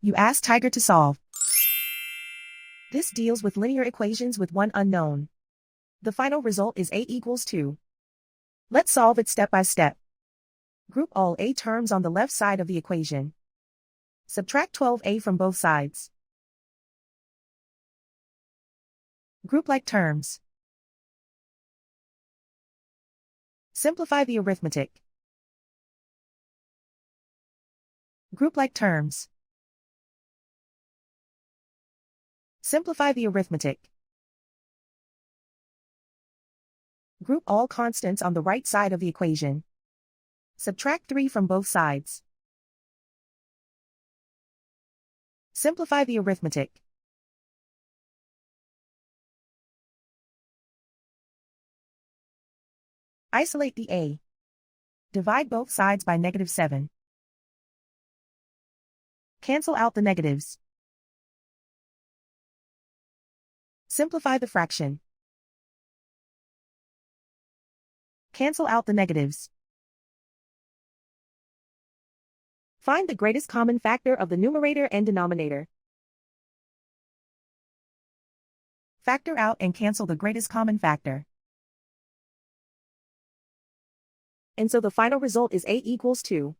You ask Tiger to solve. This deals with linear equations with one unknown. The final result is a equals 2. Let's solve it step by step. Group all a terms on the left side of the equation. Subtract 12a from both sides. Group like terms. Simplify the arithmetic. Group like terms. Simplify the arithmetic. Group all constants on the right side of the equation. Subtract 3 from both sides. Simplify the arithmetic. Isolate the a. Divide both sides by -7. Cancel out the negatives. Simplify the fraction. Cancel out the negatives. Find the greatest common factor of the numerator and denominator. Factor out and cancel the greatest common factor. And so the final result is a equals 2.